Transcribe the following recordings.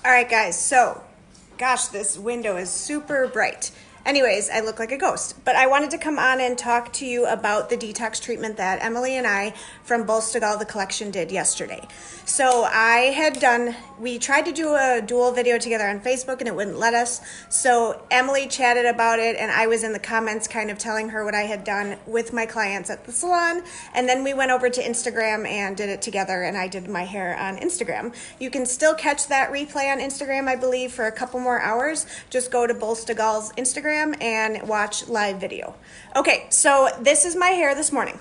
All right, guys, so gosh, this window is super bright. Anyways, I look like a ghost, but I wanted to come on and talk to you about the detox treatment that Emily and I from Bolstegal the collection did yesterday. So we tried to do a dual video together on Facebook and it wouldn't let us. So Emily chatted about it and I was in the comments kind of telling her what I had done with my clients at the salon. And then we went over to Instagram and did it together, and I did my hair on Instagram. You can still catch that replay on Instagram, I believe, for a couple more hours. Just go to Bolstegal's Instagram and watch live video. Okay, so this is my hair this morning.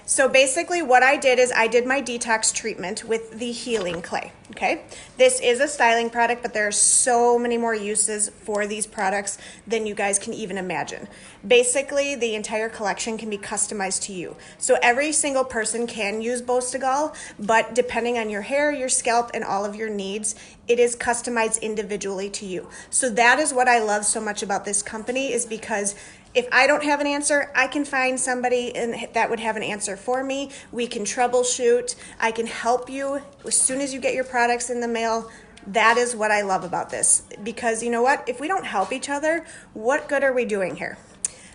So basically what I did is I did my detox treatment with the healing clay, okay? This is a styling product, but there are so many more uses for these products than you guys can even imagine. Basically, the entire collection can be customized to you. So every single person can use Bolstegal, but depending on your hair, your scalp, and all of your needs, it is customized individually to you. So that is what I love so much about this company, is because if I don't have an answer, I can find somebody that would have an answer for me. We can troubleshoot. I can help you as soon as you get your products in the mail. That is what I love about this, because you know what? If we don't help each other, what good are we doing here?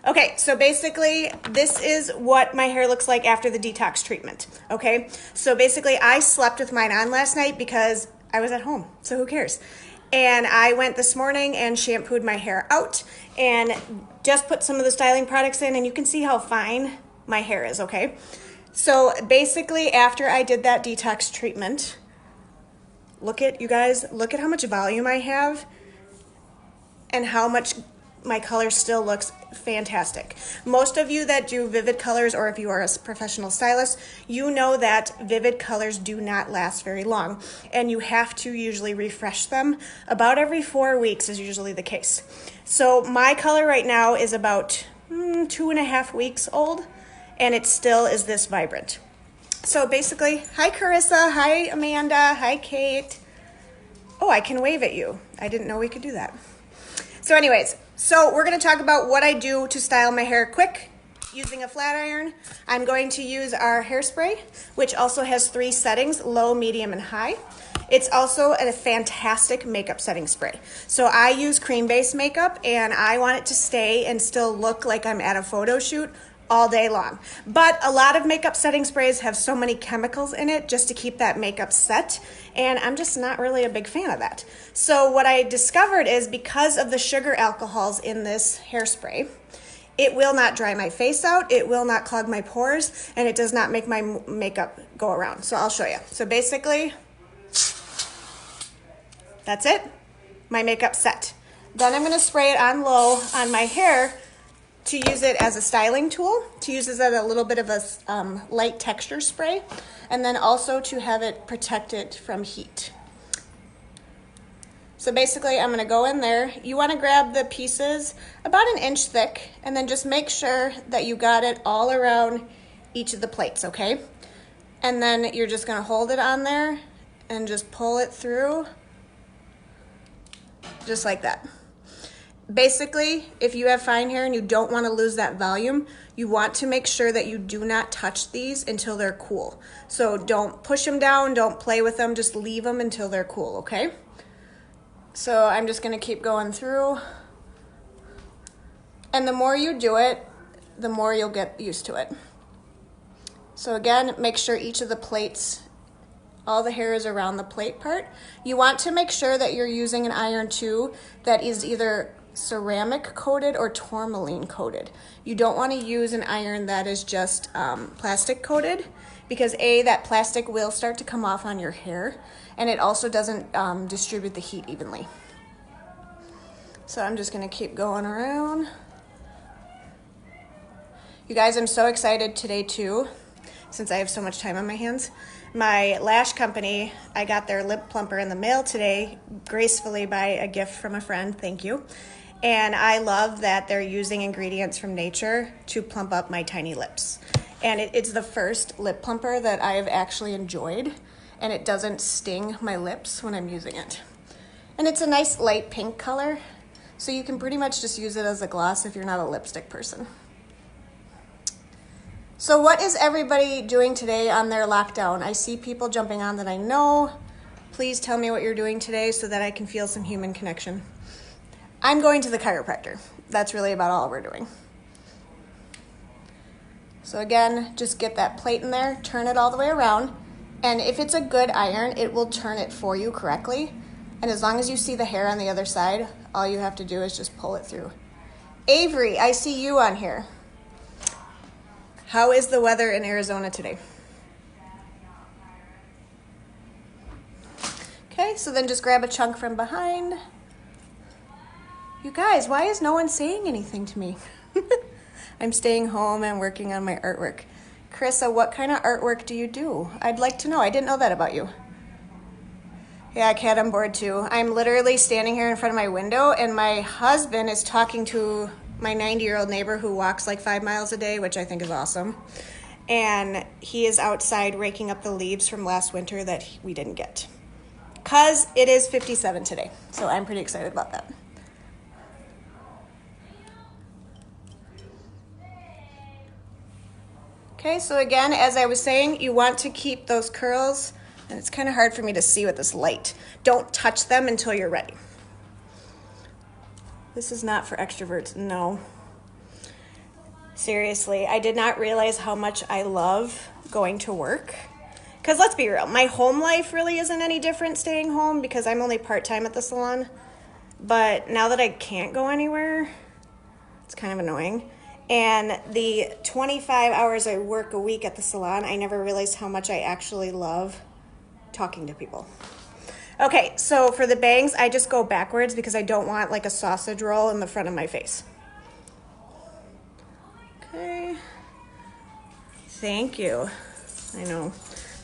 Okay, so basically this is what my hair looks like after the detox treatment, okay? So basically I slept with mine on last night because I was at home, so who cares? And I went this morning and shampooed my hair out and just put some of the styling products in, and you can see how fine my hair is, okay? So basically after I did that detox treatment, look at how much volume I have and how much my color still looks fantastic. Most of you that do vivid colors, or if you are a professional stylist, you know that vivid colors do not last very long, and you have to usually refresh them. About every 4 weeks is usually the case. So my color right now is about 2.5 weeks old, and it still is this vibrant. So basically, hi Carissa, hi Amanda, hi Kate. Oh, I can wave at you. I didn't know we could do that. So anyways, so we're going to talk about what I do to style my hair quick using a flat iron. I'm going to use our hairspray, which also has 3 settings, low, medium, and high. It's also a fantastic makeup setting spray. So I use cream-based makeup, and I want it to stay and still look like I'm at a photo shoot all day long. But a lot of makeup setting sprays have so many chemicals in it just to keep that makeup set, and I'm just not really a big fan of that. So what I discovered is, because of the sugar alcohols in this hairspray, it will not dry my face out, it will not clog my pores, and it does not make my makeup go around. So I'll show you. So basically, that's it, my makeup set. Then I'm going to spray it on low on my hair to use it as a styling tool, to use it as a little bit of a light texture spray, and then also to have it protected from heat. So basically I'm gonna go in there. You wanna grab the pieces about 1 inch thick, and then just make sure that you got it all around each of the plates, okay? And then you're just gonna hold it on there and just pull it through, just like that. Basically, if you have fine hair and you don't want to lose that volume, you want to make sure that you do not touch these until they're cool. So don't push them down, don't play with them, just leave them until they're cool, okay? So I'm just going to keep going through. And the more you do it, the more you'll get used to it. So again, make sure each of the plates, all the hair is around the plate part. You want to make sure that you're using an iron too that is either ceramic coated or tourmaline coated. You don't want to use an iron that is just plastic coated, because that plastic will start to come off on your hair, and it also doesn't distribute the heat evenly. So I'm just going to keep going around. You guys, I'm so excited today too, since I have so much time on my hands. My lash company, I got their lip plumper in the mail today, gracefully by a gift from a friend, thank you. And I love that they're using ingredients from nature to plump up my tiny lips. And it's the first lip plumper that I have actually enjoyed, and it doesn't sting my lips when I'm using it. And it's a nice light pink color, so you can pretty much just use it as a gloss if you're not a lipstick person. So what is everybody doing today on their lockdown? I see people jumping on that I know. Please tell me what you're doing today so that I can feel some human connection. I'm going to the chiropractor. That's really about all we're doing. So again, just get that plate in there, turn it all the way around, and if it's a good iron, it will turn it for you correctly. And as long as you see the hair on the other side, all you have to do is just pull it through. Avery, I see you on here. How is the weather in Arizona today? Okay, so then just grab a chunk from behind. You guys, why is no one saying anything to me? I'm staying home and working on my artwork. Carissa, what kind of artwork do you do? I'd like to know. I didn't know that about you. Yeah, Kat, I'm bored too. I'm literally standing here in front of my window and my husband is talking to my 90-year-old neighbor who walks like 5 miles a day, which I think is awesome. And he is outside raking up the leaves from last winter that we didn't get. Because it is 57 today, so I'm pretty excited about that. Okay, so again, as I was saying, you want to keep those curls, and it's kind of hard for me to see with this light. Don't touch them until you're ready. This is not for extroverts, no. Seriously, I did not realize how much I love going to work. Because let's be real, my home life really isn't any different staying home because I'm only part-time at the salon. But now that I can't go anywhere, it's kind of annoying. And the 25 hours I work a week at the salon, I never realized how much I actually love talking to people. Okay, so for the bangs, I just go backwards because I don't want like a sausage roll in the front of my face. Okay. Thank you. I know.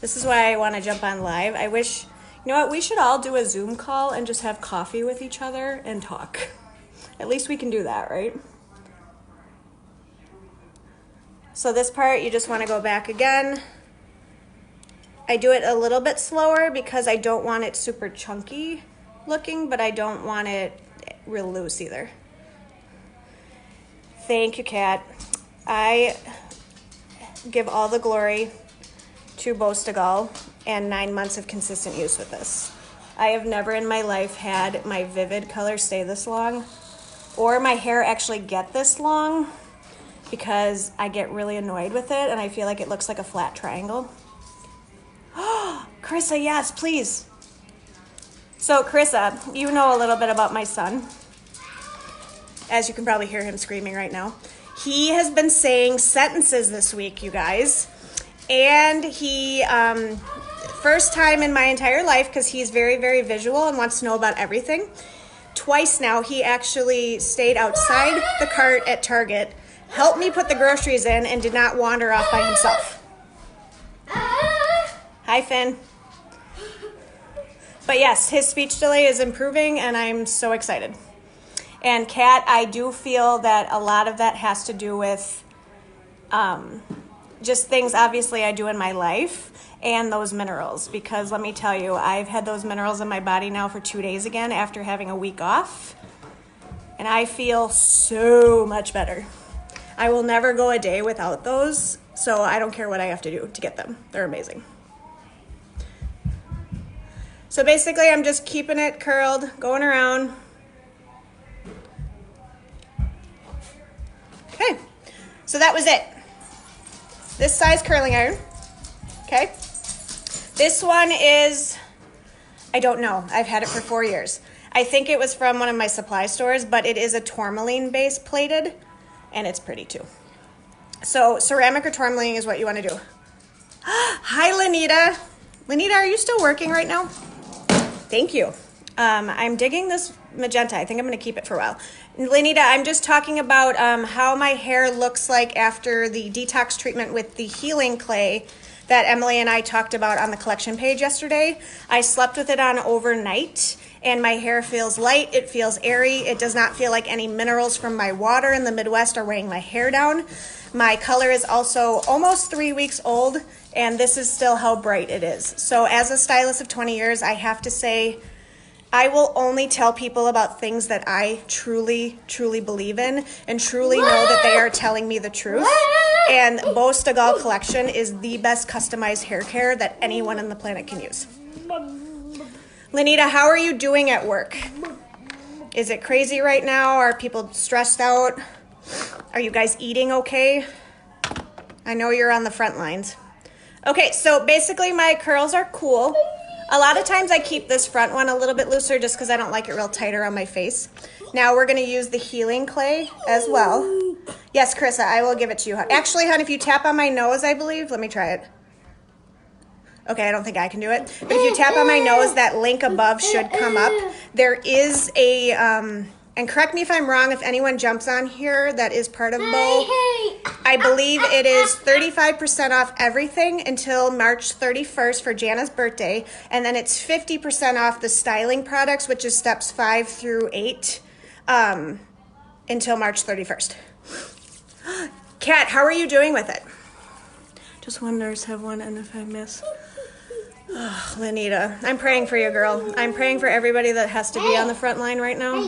This is why I want to jump on live. I wish, you know what, we should all do a Zoom call and just have coffee with each other and talk. At least we can do that, right? So this part, you just want to go back again. I do it a little bit slower because I don't want it super chunky looking, but I don't want it real loose either. Thank you, Kat. I give all the glory to Bostagal and 9 months of consistent use with this. I have never in my life had my vivid color stay this long or my hair actually get this long, because I get really annoyed with it and I feel like it looks like a flat triangle. Oh, Carissa, yes, please. So Carissa, you know a little bit about my son. As you can probably hear him screaming right now. He has been saying sentences this week, you guys. And he, first time in my entire life, because he's very, very visual and wants to know about everything. Twice now, he actually stayed outside the cart at Target, helped me put the groceries in, and did not wander off by himself. Hi, Finn. But yes, his speech delay is improving, and I'm so excited. And Kat, I do feel that a lot of that has to do with just things, obviously, I do in my life, and those minerals. Because let me tell you, I've had those minerals in my body now for 2 days again after having a week off. And I feel so much better. I will never go a day without those, so I don't care what I have to do to get them. They're amazing. So basically, I'm just keeping it curled, going around. Okay, so that was it. This size curling iron, okay? This one is, I don't know. I've had it for 4 years. I think it was from one of my supply stores, but it is a tourmaline base plated. And it's pretty too. So ceramic or tourmaline is what you want to do. Hi, Lenita. Lenita, are you still working right now? Thank you. I'm digging this magenta. I think I'm going to keep it for a while. Lenita, I'm just talking about how my hair looks like after the detox treatment with the healing clay that Emily and I talked about on the collection page yesterday. I slept with it on overnight, and my hair feels light, it feels airy, it does not feel like any minerals from my water in the Midwest are weighing my hair down. My color is also almost 3 weeks old, and this is still how bright it is. So as a stylist of 20 years, I have to say, I will only tell people about things that I truly, truly believe in and truly know that they are telling me the truth. And Bostagal Collection is the best customized hair care that anyone on the planet can use. Lenita, how are you doing at work? Is it crazy right now? Are people stressed out? Are you guys eating okay? I know you're on the front lines. Okay, so basically my curls are cool. A lot of times I keep this front one a little bit looser just because I don't like it real tight around my face. Now we're going to use the healing clay as well. Yes, Carissa, I will give it to you. Actually, hon, if you tap on my nose, I believe, let me try it. Okay, I don't think I can do it. But if you tap on my nose, that link above should come up. There is a, and correct me if I'm wrong, if anyone jumps on here that is part of Bow, I believe it is 35% off everything until March 31st for Jana's birthday. And then it's 50% off the styling products, which is steps 5 through 8, until March 31st. Kat, how are you doing with it? Just one nurse have one, and if I miss. Oh, Lenita, I'm praying for you, girl. I'm praying for everybody that has to be on the front line right now.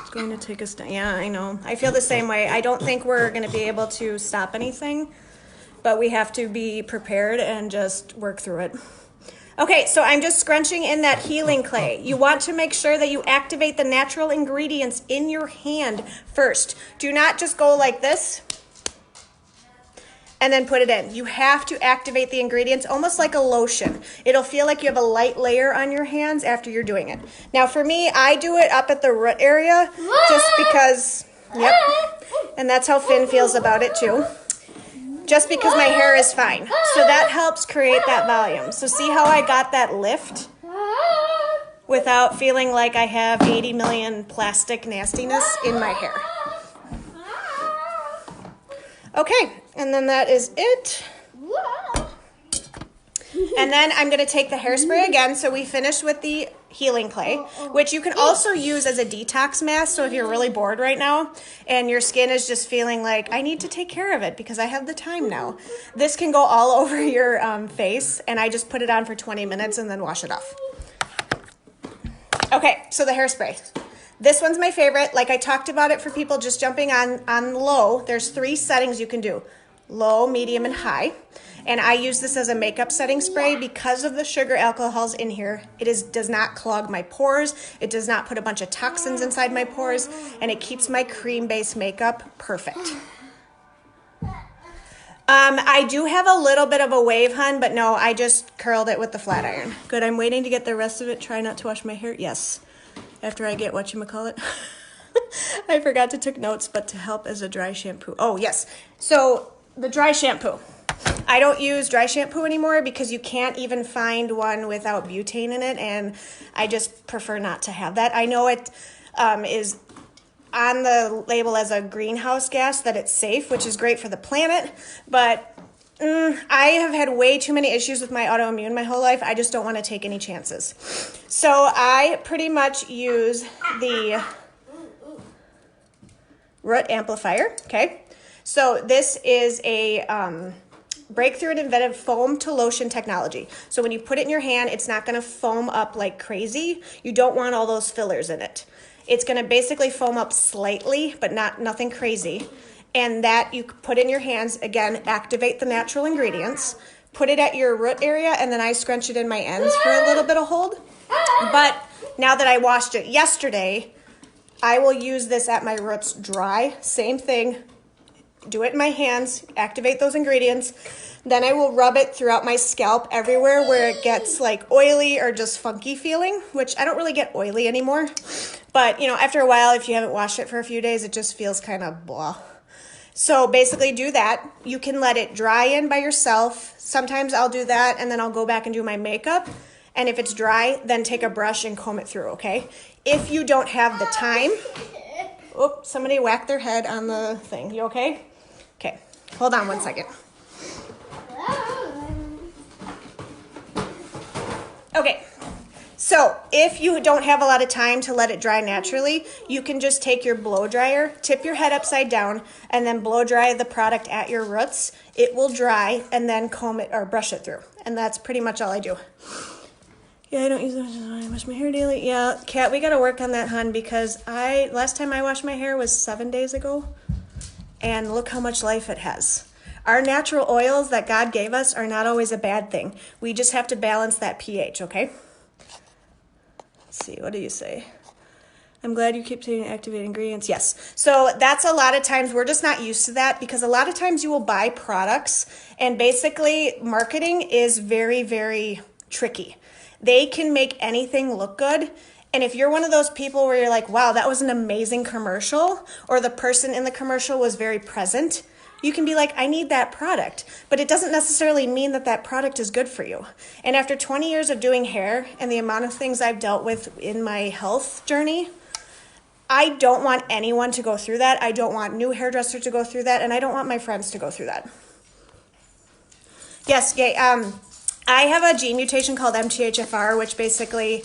It's going to take us down. Yeah, I know. I feel the same way. I don't think we're going to be able to stop anything, but we have to be prepared and just work through it. Okay, so I'm just scrunching in that healing clay. You want to make sure that you activate the natural ingredients in your hand first. Do not just go like this and then put it in. You have to activate the ingredients almost like a lotion. It'll feel like you have a light layer on your hands after you're doing it. Now for me, I do it up at the root area just because, yep, and that's how Finn feels about it too. Just because my hair is fine. So that helps create that volume. So see how I got that lift without feeling like I have 80 million plastic nastiness in my hair. Okay, and then that is it. And then I'm going to take the hairspray again. So we finished with the healing clay, which you can also use as a detox mask. So if you're really bored right now and your skin is just feeling like, I need to take care of it because I have the time now, this can go all over your face, and I just put it on for 20 minutes and then wash it off. Okay, so the hairspray. This one's my favorite. Like I talked about it for people just jumping on low. There's 3 settings you can do: low, medium, and high. And I use this as a makeup setting spray because of the sugar alcohols in here. It does not clog my pores. It does not put a bunch of toxins inside my pores, and it keeps my cream-based makeup perfect. I do have a little bit of a wave, hun, but no, I just curled it with the flat iron. Good, I'm waiting to get the rest of it. Try not to wash my hair. Yes, after I get whatchamacallit. I forgot to take notes, but to help as a dry shampoo. Oh, yes. So the dry shampoo. I don't use dry shampoo anymore because you can't even find one without butane in it, and I just prefer not to have that. I know it is on the label as a greenhouse gas, that it's safe, which is great for the planet, but I have had way too many issues with my autoimmune my whole life. I just don't want to take any chances. So I pretty much use the root amplifier, okay? So this is a breakthrough and inventive foam to lotion technology. So when you put it in your hand, it's not going to foam up like crazy. You don't want all those fillers in it. It's going to basically foam up slightly, but nothing crazy. And that you put in your hands, again, activate the natural ingredients, put it at your root area, and then I scrunch it in my ends for a little bit of hold. But now that I washed it yesterday, I will use this at my roots dry. Same thing. Do it in my hands, activate those ingredients. Then I will rub it throughout my scalp everywhere where it gets like oily or just funky feeling, which I don't really get oily anymore. But, you know, after a while, if you haven't washed it for a few days, it just feels kind of blah. So basically do that. You can let it dry in by yourself. Sometimes I'll do that and then I'll go back and do my makeup. And if it's dry, then take a brush and comb it through, okay? If you don't have the time, oops, somebody whacked their head on the thing. You okay? Okay, hold on one second. Okay, so if you don't have a lot of time to let it dry naturally, you can just take your blow dryer, tip your head upside down, and then blow dry the product at your roots. It will dry, and then comb it or brush it through. And that's pretty much all I do. Yeah, I don't use it. I wash my hair daily. Yeah, Kat, we got to work on that, hun, because last time I washed my hair was 7 days ago. And look how much life it has. Our natural oils that God gave us are not always a bad thing. We just have to balance that pH, okay? Let's see, what do you say? I'm glad you keep saying activated ingredients. Yes. So that's a lot of times we're just not used to that, because a lot of times you will buy products and basically marketing is very, very tricky. They can make anything look good. And if you're one of those people where you're like, wow, that was an amazing commercial, or the person in the commercial was very present, you can be like, I need that product. But it doesn't necessarily mean that that product is good for you. And after 20 years of doing hair and the amount of things I've dealt with in my health journey, I don't want anyone to go through that. I don't want new hairdressers to go through that, and I don't want my friends to go through that. Yes, yay. I have a gene mutation called MTHFR, which basically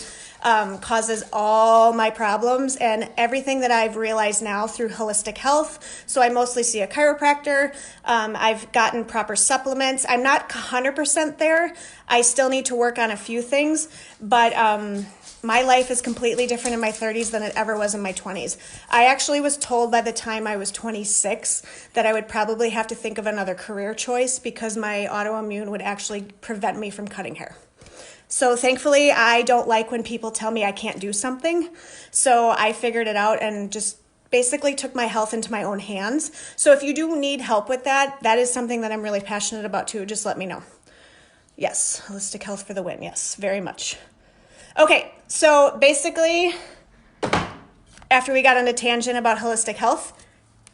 causes all my problems and everything that I've realized now through holistic health. So I mostly see a chiropractor. I've gotten proper supplements. I'm not 100% there. I still need to work on a few things, but my life is completely different in my 30s than it ever was in my 20s. I actually was told by the time I was 26 that I would probably have to think of another career choice because my autoimmune would actually prevent me from cutting hair. So thankfully, I don't like when people tell me I can't do something. So I figured it out and just basically took my health into my own hands. So if you do need help with that, that is something that I'm really passionate about too. Just let me know. Yes, holistic health for the win. Yes, very much. Okay, so basically, after we got on a tangent about holistic health,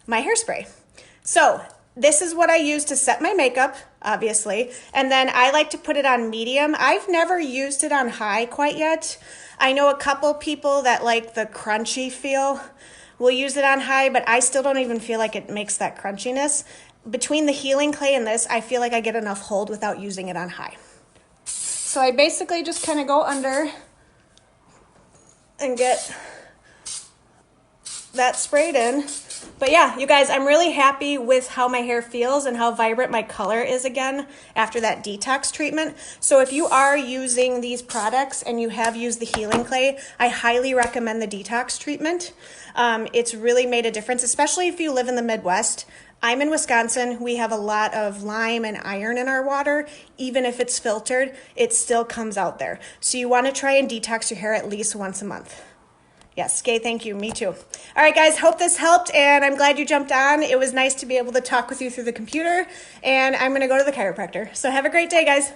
my hairspray. So this is what I use to set my makeup, obviously, and then I like to put it on medium. I've never used it on high quite yet. I know a couple people that like the crunchy feel will use it on high, but I still don't even feel like it makes that crunchiness. Between the healing clay and this, I feel like I get enough hold without using it on high. So I basically just kind of go under and get that sprayed in. But yeah, you guys, I'm really happy with how my hair feels and how vibrant my color is again after that detox treatment. So if you are using these products and you have used the healing clay, I highly recommend the detox treatment. It's really made a difference, especially if you live in the Midwest. I'm in Wisconsin. We have a lot of lime and iron in our water. Even if it's filtered, it still comes out there. So you want to try and detox your hair at least once a month. Yes, Gay, thank you. Me too. All right, guys, hope this helped, and I'm glad you jumped on. It was nice to be able to talk with you through the computer, and I'm going to go to the chiropractor. So have a great day, guys.